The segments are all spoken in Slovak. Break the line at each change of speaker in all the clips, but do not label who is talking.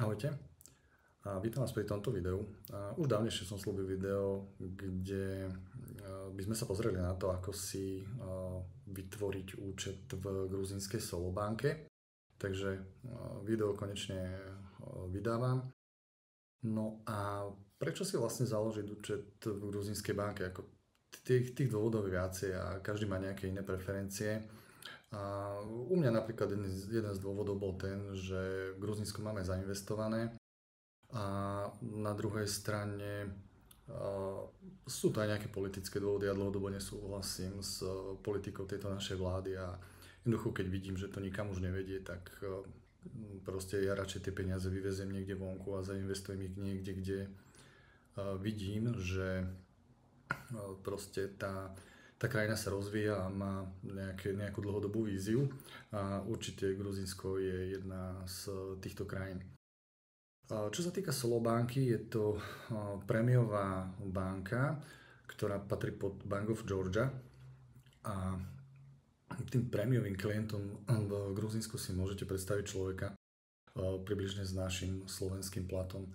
Ahojte, vítam vás pri tomto videu. Už dávnejšie som slúbil video, kde by sme sa pozreli na to, ako si vytvoriť účet v gruzínskej Solobánke. Takže video konečne vydávam. No a prečo si vlastne založiť účet v gruzínskej banke? Tých dôvodov je viacej a každý má nejaké iné preferencie. A u mňa napríklad jeden z dôvodov bol ten, že v Gruzínsku máme zainvestované a na druhej strane sú to aj nejaké politické dôvody. Ja dlhodobo nesúhlasím s politikou tejto našej vlády a jednoducho keď vidím, že to nikam už nevedie, tak proste ja radšej tie peniaze vyvezem niekde vonku a zainvestujem ich niekde, kde vidím, že proste tá krajina sa rozvíja a má nejakú dlhodobú víziu a určite Gruzínsko je jedna z týchto krajín. Čo sa týka Solobánky, je to prémiová banka, ktorá patrí pod Bank of Georgia a tým prémiovým klientom v Gruzínsku si môžete predstaviť človeka približne s našim slovenským platom.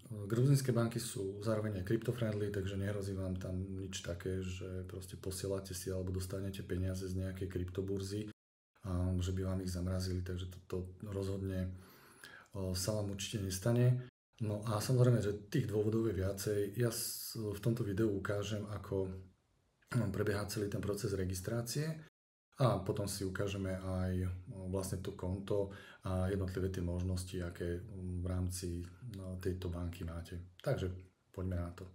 Gruzínske banky sú zároveň aj crypto-friendly, takže nehrozí vám tam nič také, že proste posielate si alebo dostanete peniaze z nejakej kryptoburzy a že by vám ich zamrazili, takže toto rozhodne sa vám určite nestane. No a samozrejme, že tých dôvodov je viacej. Ja v tomto videu ukážem, ako prebieha celý ten proces registrácie a potom si ukážeme aj vlastne to konto a jednotlivé tie možnosti, aké v rámci tejto banky máte. Takže poďme na to.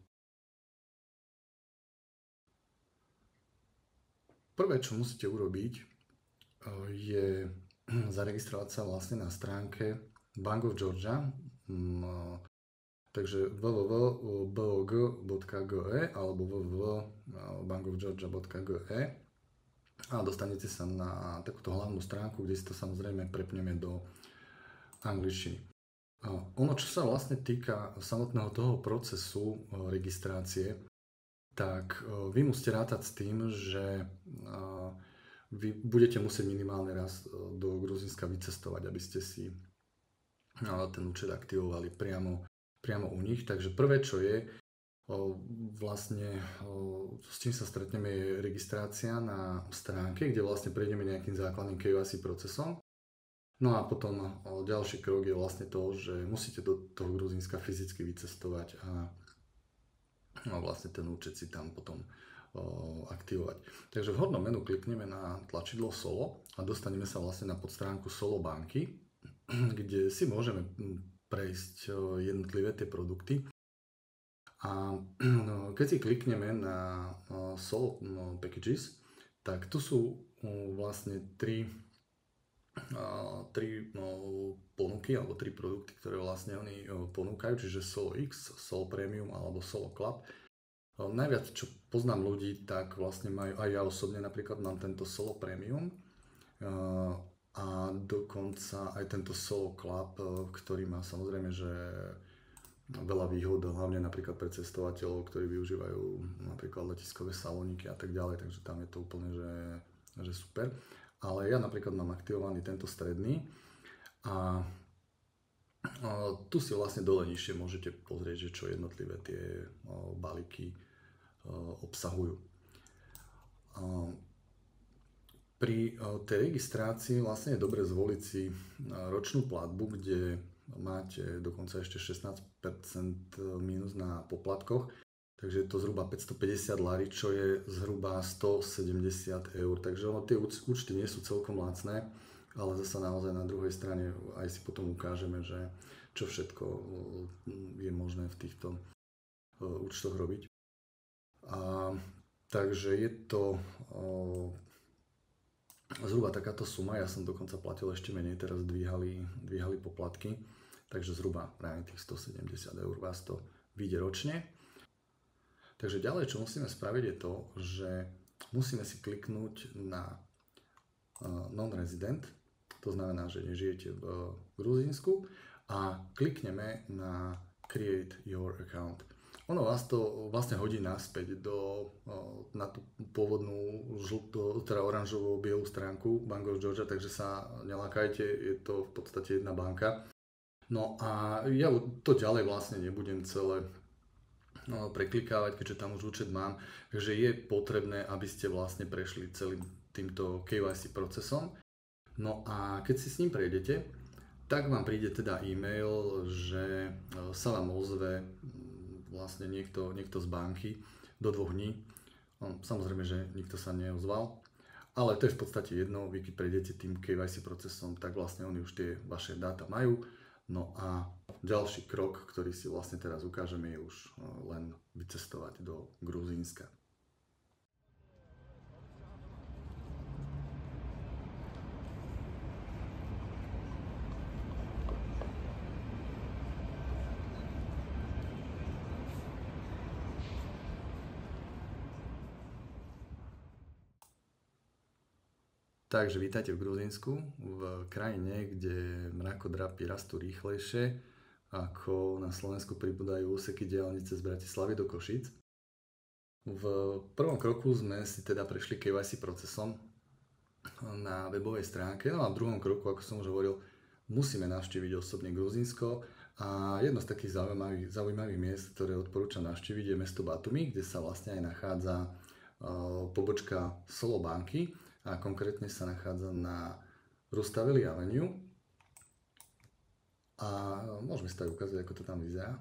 Prvé, čo musíte urobiť, je zaregistrovať sa vlastne na stránke Bank of Georgia, takže www.bog.ge alebo www.bankofgeorgia.ge a dostanete sa na takúto hlavnú stránku, kde si to samozrejme prepneme do angličtiny. Ono, čo sa vlastne týka samotného toho procesu registrácie, tak vy musíte rátať s tým, že vy budete musieť minimálne raz do Gruzínska vycestovať, aby ste si ten účet aktivovali priamo u nich. Takže prvé, čo je, vlastne s čím sa stretneme, je registrácia na stránke, kde vlastne prejdeme nejakým základným KYC procesom. No a potom ďalší krok je vlastne to, že musíte do toho Gruzínska fyzicky vycestovať a vlastne ten účet si tam potom aktivovať. Takže v hornom menu klikneme na tlačidlo Solo a dostaneme sa vlastne na podstránku Solobánky, kde si môžeme prejsť jednotlivé tie produkty. A keď si klikneme na Solo Packages, tak tu sú vlastne tri ponuky alebo tri produkty, ktoré vlastne oni ponúkajú, čiže Solo X, Solo Premium alebo Solo Club. Najviac, čo poznám ľudí, tak vlastne majú, aj ja osobne napríklad mám tento Solo Premium a dokonca aj tento Solo Club, ktorý má samozrejme, že veľa výhod, hlavne napríklad pre cestovateľov, ktorí využívajú napríklad letiskové salóniky a tak ďalej, takže tam je to úplne, že super. Ale ja napríklad mám aktivovaný tento stredný a tu si vlastne dole nižšie môžete pozrieť, že čo jednotlivé tie balíky obsahujú. Pri tej registrácii vlastne je dobre zvoliť si ročnú platbu, kde máte dokonca ešte 16% mínus na poplatkoch, takže je to zhruba 550 lari, čo je zhruba 170 eur. Takže tie účty nie sú celkom lacné, ale zase naozaj na druhej strane aj si potom ukážeme, že čo všetko je možné v týchto účtoch robiť. Takže je to zhruba takáto suma, ja som dokonca platil ešte menej, teraz dvíhali poplatky, takže zhruba práve tých 170 eur vás to vyjde ročne. Takže ďalej, čo musíme spraviť je to, že musíme si kliknúť na non-resident, to znamená, že nežijete v Gruzínsku a klikneme na create your account. Ono vás to vlastne hodí naspäť na tú pôvodnú teda oranžovú bielú stránku Bank of Georgia, takže sa nelákajte, je to v podstate jedna banka. No a ja to ďalej vlastne nebudem celé preklikávať, keďže tam už účet mám, takže je potrebné, aby ste vlastne prešli celým týmto KYC procesom. No a keď si s ním prejdete, tak vám príde teda e-mail, že sa vám ozve vlastne niekto z banky do 2 dní. Samozrejme, že nikto sa neozval, ale to je v podstate jedno, vy keď prejdete tým KYC procesom, tak vlastne oni už tie vaše dáta majú. No a ďalší krok, ktorý si vlastne teraz ukážeme, je už len vycestovať do Gruzínska. Takže vítajte v Gruzínsku, v krajine, kde mrakodrapy rastú rýchlejšie, ako na Slovensku pribúdajú úseky diaľnice z Bratislavy do Košíc. V prvom kroku sme si teda prešli KYC procesom na webovej stránke, no a v druhom kroku, ako som už hovoril, musíme navštíviť osobne Gruzínsko a jedno z takých zaujímavých miest, ktoré odporúčam navštíviť, je mesto Batumi, kde sa vlastne aj nachádza pobočka Solo banky, a konkrétne sa nachádza na Rustaveli Avenue. A môžeme si to aj ukázať, ako to tam vyzerá.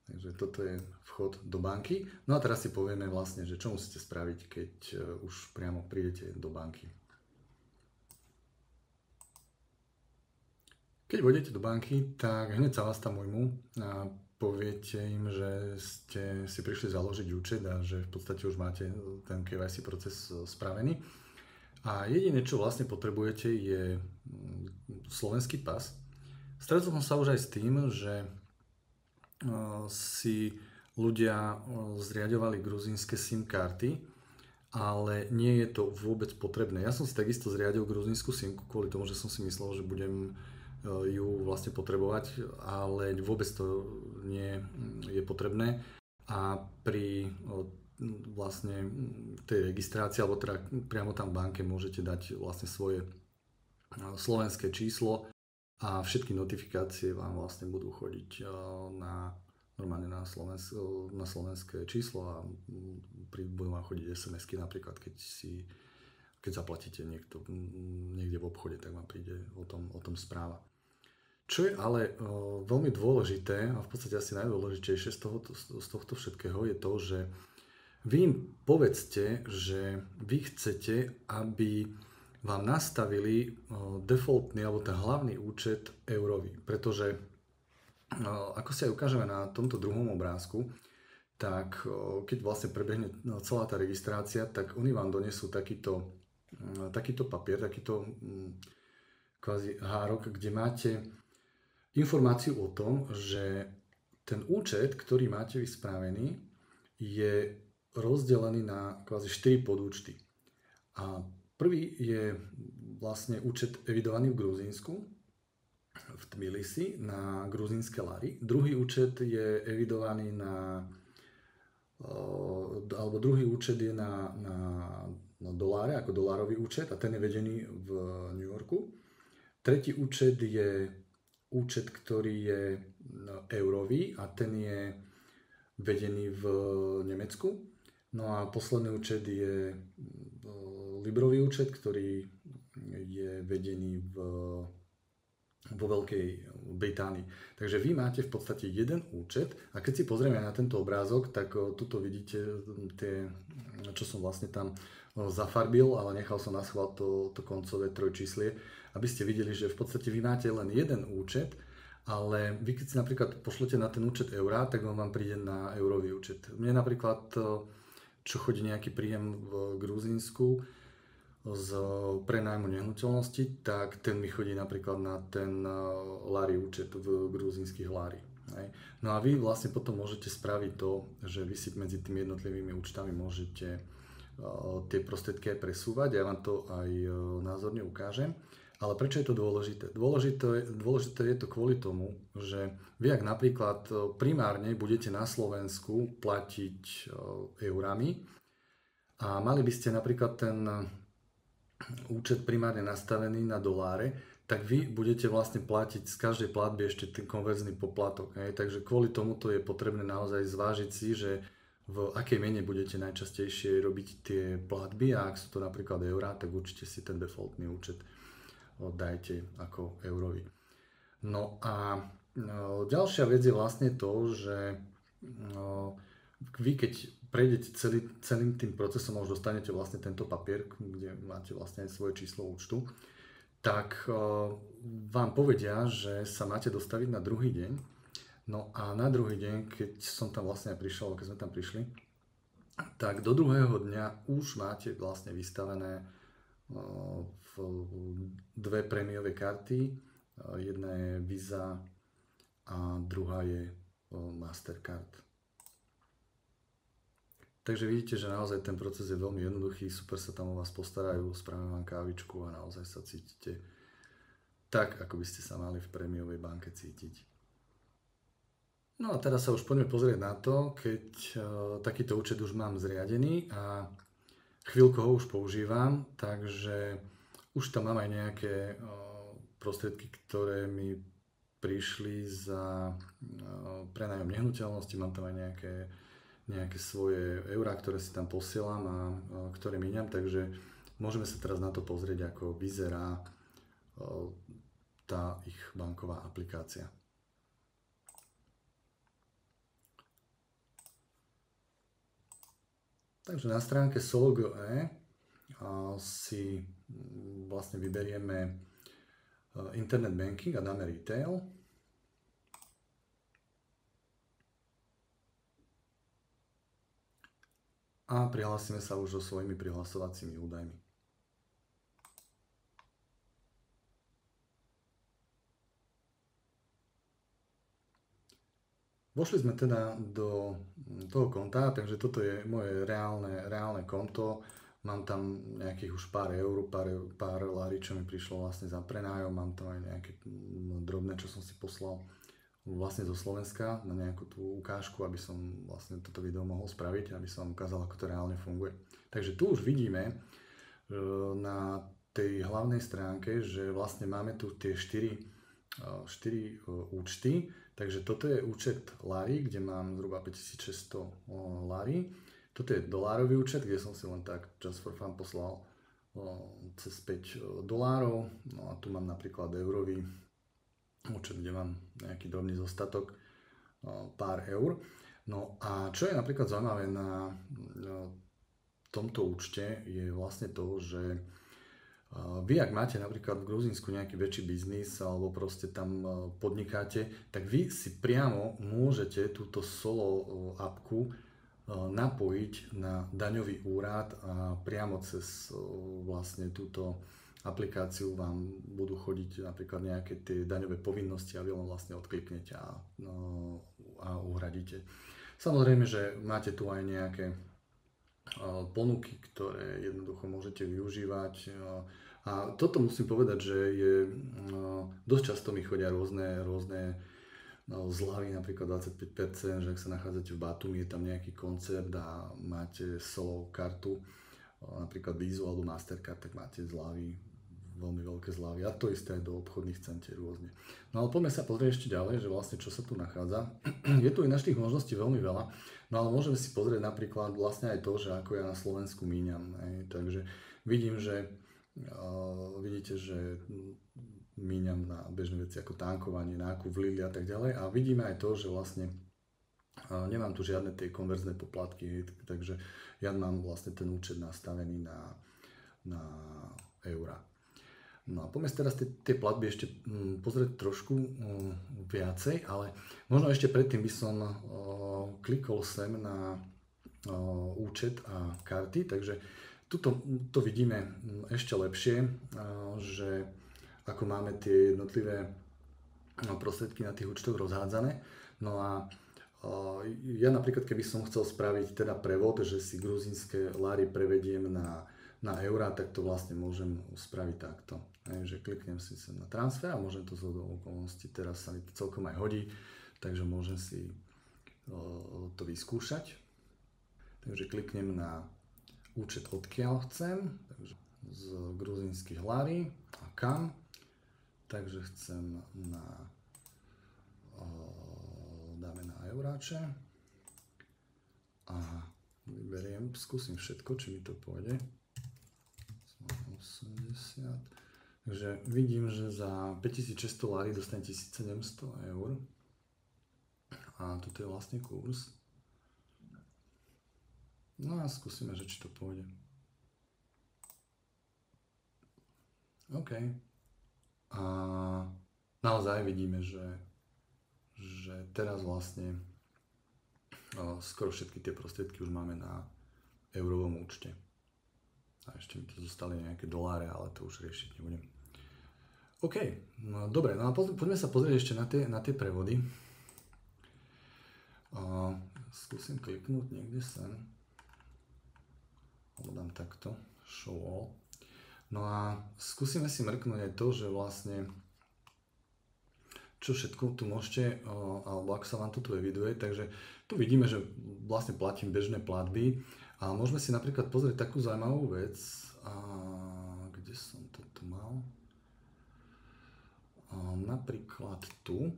Takže toto je vchod do banky. No a teraz si povieme vlastne, že čo musíte spraviť, keď už priamo prídete do banky. Keď vôjdete do banky, tak hneď sa vás tam ujmú a poviete im, že ste si prišli založiť účet a že v podstate už máte ten KYC proces spravený. A jediné, čo vlastne potrebujete, je slovenský pas. Stretol som sa už aj s tým, že si ľudia zriaďovali gruzínske SIM karty, ale nie je to vôbec potrebné. Ja som si takisto zriadil gruzínsku SIMku kvôli tomu, že som si myslel, že budem ju vlastne potrebovať, ale vôbec to nie je potrebné a pri vlastne tej registrácii, alebo teda priamo tam v banke môžete dať vlastne svoje slovenské číslo a všetky notifikácie vám vlastne budú chodiť normálne na slovenské číslo a budú vám chodiť SMS-ky napríklad, keď zaplatíte niekde v obchode, tak vám príde o tom správa. Čo je ale veľmi dôležité a v podstate asi najdôležitejšie z tohto všetkého je to, že vy im povedzte, že vy chcete, aby vám nastavili defaultný alebo ten hlavný účet eurový, pretože ako si aj ukážeme na tomto druhom obrázku, tak keď vlastne prebehne celá tá registrácia, tak oni vám donesú takýto papier, takýto kvázi hárok, kde máte informáciu o tom, že ten účet, ktorý máte vyspravený, je rozdelený na kvázi 4 podúčty. A prvý je vlastne účet evidovaný v Gruzínsku, v Tbilisi, na gruzínske lari. Druhý účet je evidovaný alebo druhý účet je na doláre, ako dolárový účet a ten je vedený v New Yorku. Tretí účet je účet, ktorý je eurový a ten je vedený v Nemecku. No a posledný účet je librový účet, ktorý je vedený vo Veľkej Británii. Takže vy máte v podstate jeden účet a keď si pozrieme na tento obrázok, tak tuto vidíte tie, čo som vlastne tam zafarbil, ale nechal som na schvál to koncové trojčíslie, aby ste videli, že v podstate vy máte len jeden účet, ale vy keď si napríklad pošlete na ten účet eurá, tak on vám príde na eurový účet. Mne napríklad, čo chodí nejaký príjem v Gruzínsku z prenájmu nehnuteľnosti, tak ten mi chodí napríklad na ten lari účet v gruzínskych lari. No a vy vlastne potom môžete spraviť to, že vy si medzi tými jednotlivými účtami môžete tie prostriedky aj presúvať. Ja vám to aj názorne ukážem. Ale prečo je to dôležité? Dôležité je to kvôli tomu, že vy ak napríklad primárne budete na Slovensku platiť eurami a mali by ste napríklad ten účet primárne nastavený na doláre, tak vy budete vlastne platiť z každej platby ešte ten konverzný poplatok. Hej? Takže kvôli tomuto je potrebné naozaj zvážiť si, že v akej mene budete najčastejšie robiť tie platby a ak sú to napríklad eurá, tak určite si ten defaultný účet dajte ako eurový. No a ďalšia vec je vlastne to, že vy keď prejdete celým tým procesom a už dostanete vlastne tento papier, kde máte vlastne aj svoje číslo účtu, tak vám povedia, že sa máte dostaviť na druhý deň. No a na druhý deň, keď som tam vlastne aj prišiel, keď sme tam prišli, tak do druhého dňa už máte vlastne vystavené dve prémiové karty. Jedna je Visa a druhá je Mastercard. Takže vidíte, že naozaj ten proces je veľmi jednoduchý, super sa tam o vás postarajú, spravia vám kávičku a naozaj sa cítite tak, ako by ste sa mali v prémiovej banke cítiť. No a teraz sa už poďme pozrieť na to, keď takýto účet už mám zriadený a chvíľku ho už používam, takže už tam mám aj nejaké prostriedky, ktoré mi prišli za prenájom nehnuteľnosti, mám tam aj nejaké svoje eurá, ktoré si tam posielam a ktoré míňam, takže môžeme sa teraz na to pozrieť, ako vyzerá tá ich banková aplikácia. Takže na stránke Solo.e si vlastne vyberieme Internet Banking a dáme Retail. A prihlásime sa už so svojimi prihlasovacími údajmi. Vošli sme teda do toho konta, takže toto je moje reálne konto. Mám tam nejakých už pár eur, pár lari, čo mi prišlo vlastne za prenájom. Mám tam aj nejaké drobné, čo som si poslal vlastne zo Slovenska na nejakú tú ukážku, aby som vlastne toto video mohol spraviť, aby som vám ukázal, ako to reálne funguje. Takže tu už vidíme na tej hlavnej stránke, že vlastne máme tu tie 4 účty. Takže toto je účet lari, kde mám zhruba 5600 lari. Toto je dolárový účet, kde som si len tak just for fun poslal cez 5 dolárov. No a tu mám napríklad eurový účet, kde mám nejaký drobný zostatok, pár eur. No a čo je napríklad zaujímavé na tomto účte je vlastne to, že vy, ak máte napríklad v Gruzínsku nejaký väčší biznis alebo proste tam podnikáte, tak vy si priamo môžete túto Solo appku napojiť na daňový úrad a priamo cez vlastne túto aplikáciu vám budú chodiť napríklad nejaké tie daňové povinnosti a vy len vlastne odkliknete a uhradíte. Samozrejme, že máte tu aj nejaké ponuky, ktoré jednoducho môžete využívať. A toto musím povedať, že je dosť často mi chodia rôzne zľavy, napríklad 25%, že ak sa nachádzate v Batumi, je tam nejaký koncert a máte Solo kartu, napríklad Visa alebo Mastercard, tak máte zľavy, veľmi veľké zľavy a to isté aj do obchodných centier rôzne. No ale poďme sa pozrieť ešte ďalej, že vlastne čo sa tu nachádza. Je tu ináč tých možností veľmi veľa, no ale môžeme si pozrieť napríklad vlastne aj to, že ako ja na Slovensku míňam. Takže vidím, že vidíte, že míňam na bežné veci ako tankovanie, nákup v Lidli a tak ďalej a vidíme aj to, že vlastne nemám tu žiadne tie konverzné poplatky, takže ja mám vlastne ten účet nastavený na eurá. No a poďme teraz tie platby ešte pozrieť trošku viacej, ale možno ešte predtým by som klikol sem na účet a karty, takže tuto to vidíme ešte lepšie, že ako máme tie jednotlivé prostriedky na tých účtoch rozhádzané. No a ja napríklad, keby som chcel spraviť teda prevod, že si gruzínske lari prevediem na eurá, tak to vlastne môžem spraviť takto. Že kliknem si sem na transfer a môžem to z okolností, teraz sa mi to celkom aj hodí, takže môžem si to vyskúšať. Takže kliknem na účet, odkiaľ chcem. Takže z gruzínskych lari a kam. Takže chcem dáme na euráče a vyberiem, skúsim všetko, či mi to pôjde. 80. Takže vidím, že za 5600 lari dostane 1700 eur. A toto je vlastne kurz. No a skúsime, že či to pôjde. OK. A naozaj vidíme, že teraz vlastne skoro všetky tie prostriedky už máme na eurovom účte. A ešte mi tu zostali nejaké doláre, ale to už riešiť nebudem. OK, no dobre, no a poďme sa pozrieť ešte na tie prevody. Skúsim kliknúť niekde sem. Alebo dám takto, show all. No a skúsime si mrknúť aj to, že vlastne čo všetko tu môžete, alebo ako sa vám to tu eviduje. Takže tu vidíme, že vlastne platím bežné platby a môžeme si napríklad pozrieť takú zaujímavú vec. Kde som to tu mal? Napríklad tu.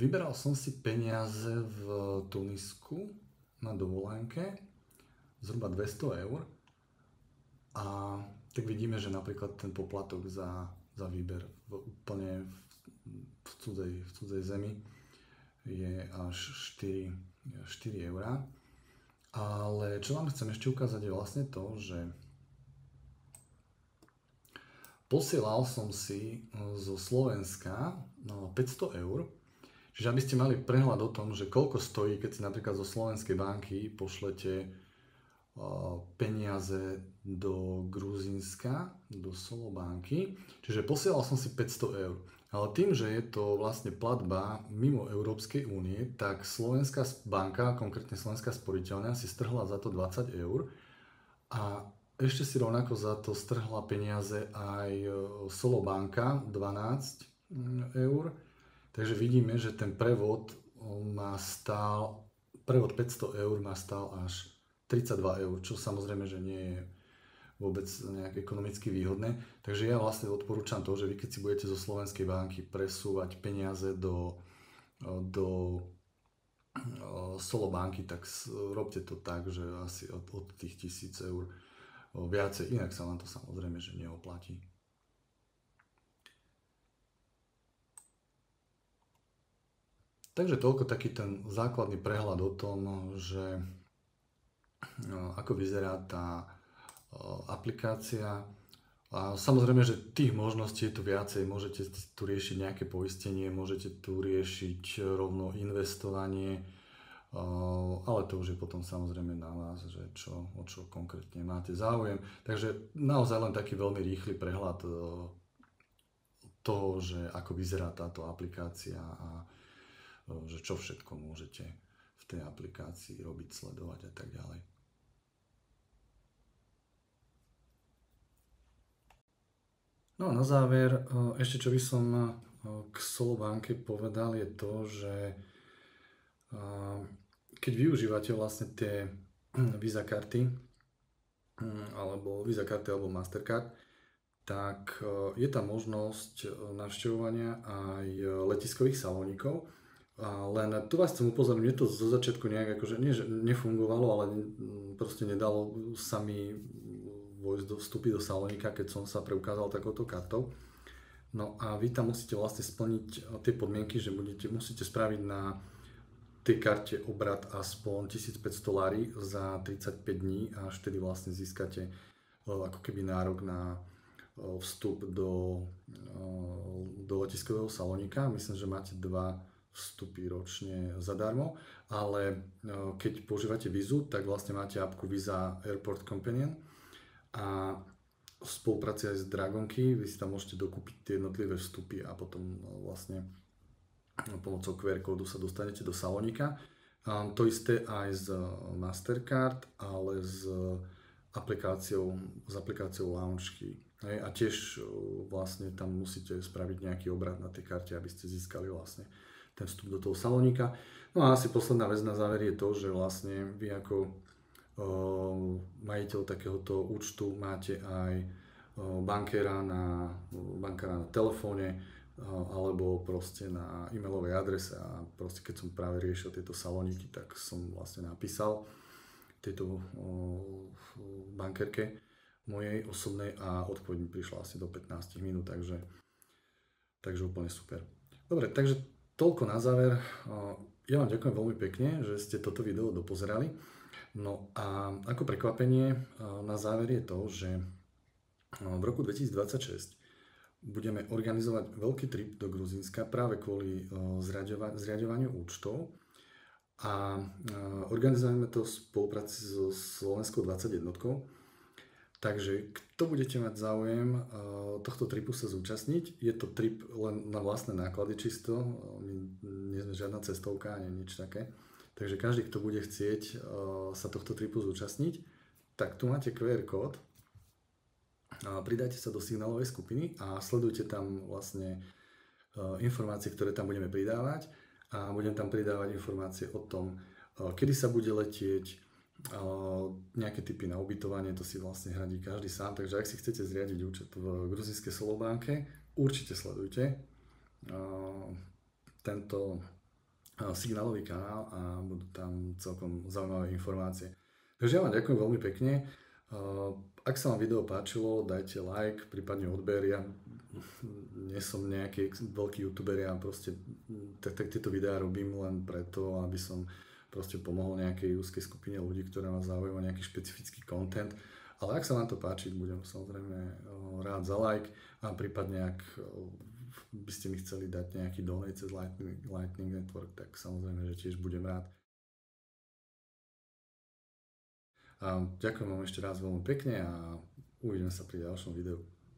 Vyberal som si peniaze v Tunisku na dovolenke, zhruba 200 eur. A tak vidíme, že napríklad ten poplatok za výber úplne v cudzej zemi je až 4 eurá. Ale čo vám chcem ešte ukázať je vlastne to, že posielal som si zo Slovenska 500 eur. Čiže aby ste mali prehľad o tom, že koľko stojí, keď si napríklad zo slovenskej banky pošlete peniaze do Gruzínska, do Solobanky. Čiže posielal som si 500 eur. Ale tým, že je to vlastne platba mimo Európskej únie, tak Slovenská banka, konkrétne Slovenská sporiteľňa, si strhla za to 20 eur a ešte si rovnako za to strhla peniaze aj Solobanka 12 eur. Takže vidíme, že ten prevod 500 eur ma stál až 32 eur, čo samozrejme, že nie je vôbec nejak ekonomicky výhodné. Takže ja vlastne odporúčam to, že vy keď si budete zo Slovenskej banky presúvať peniaze do Solobanky, tak robte to tak, že asi od tých 1000 eur viacej, inak sa vám to samozrejme, že neoplatí. Takže toľko taký ten základný prehľad o tom, že ako vyzerá tá aplikácia. A samozrejme, že tých možností je tu viacej. Môžete tu riešiť nejaké poistenie, môžete tu riešiť rovno investovanie, ale to už je potom samozrejme na vás, že o čo konkrétne máte záujem. Takže naozaj len taký veľmi rýchly prehľad toho, že ako vyzerá táto aplikácia a že čo všetko môžete v tej aplikácii robiť, sledovať a tak ďalej. No a na záver, ešte čo by som k Solobanke povedal, je to, že keď využívate vlastne tie Visa karty, alebo Mastercard, tak je tam možnosť navštevovania aj letiskových salónikov. Len tu vás chcem upozorniť, mne to zo začiatku nejak akože nie, že nefungovalo, ale proste nedalo sa mi vstúpiť do Salónika, keď som sa preukázal takouto kartou. No a vy tam musíte vlastne splniť tie podmienky, že musíte spraviť na tej karte obrat aspoň 1500 lari za 35 dní a až vtedy vlastne získate ako keby nárok na vstup do letiskového Salónika. Myslím, že máte 2 vstupy ročne zadarmo, ale keď používate Vizu, tak vlastne máte apku Visa Airport Companion a v spolupráci aj s Dragon-Key vy si tam môžete dokúpiť tie jednotlivé vstupy a potom vlastne pomocou QR kódu sa dostanete do Salónika. To isté aj s Mastercard, ale s aplikáciou Launchkey. A tiež vlastne tam musíte spraviť nejaký obrat na tej karte, aby ste získali vlastne ten vstup do toho Salónika. No a asi posledná vec na záver je to, že vlastne vy ako majiteľ takéhoto účtu, máte aj bankéra na telefóne alebo proste na e-mailovej adrese a proste keď som práve riešil tieto salóniky, tak som vlastne napísal tejto bankérke mojej osobnej a odpoveď mi prišla asi do 15 minút, takže úplne super. Dobre, takže toľko na záver. Ja vám ďakujem veľmi pekne, že ste toto video dopozerali. No a ako prekvapenie na záver je to, že v roku 2026 budeme organizovať veľký trip do Gruzínska práve kvôli zriaďovaniu účtov a organizujeme to v spolupráci so Slovenskou 21. Takže kto budete mať záujem tohto tripu sa zúčastniť, je to trip len na vlastné náklady čisto, my nie sme žiadna cestovka ani nič také, takže každý, kto bude chcieť sa tohto tripu zúčastniť, tak tu máte QR kód, pridajte sa do signálovej skupiny a sledujte tam vlastne informácie, ktoré tam budeme pridávať a budem tam pridávať informácie o tom, kedy sa bude letieť, nejaké tipy na ubytovanie, to si vlastne hradí každý sám, takže ak si chcete zriadiť účet v gruzínskej Solobánke, určite sledujte tento signálový kanál a budú tam celkom zaujímavé informácie. Takže ja vám ďakujem veľmi pekne. Ak sa vám video páčilo, dajte like, prípadne odber. Ja nie som nejaký veľký youtuber, ja proste tieto videá robím len preto, aby som proste pomohol nejakej úzkej skupine ľudí, ktorá má záujem o nejaký špecifický content. Ale ak sa vám to páči, budem samozrejme rád za like a prípadne ak by ste mi chceli dať nejaký donate cez Lightning Network, tak samozrejme, že tiež budem rád. A ďakujem vám ešte raz veľmi pekne a uvidíme sa pri ďalšom videu.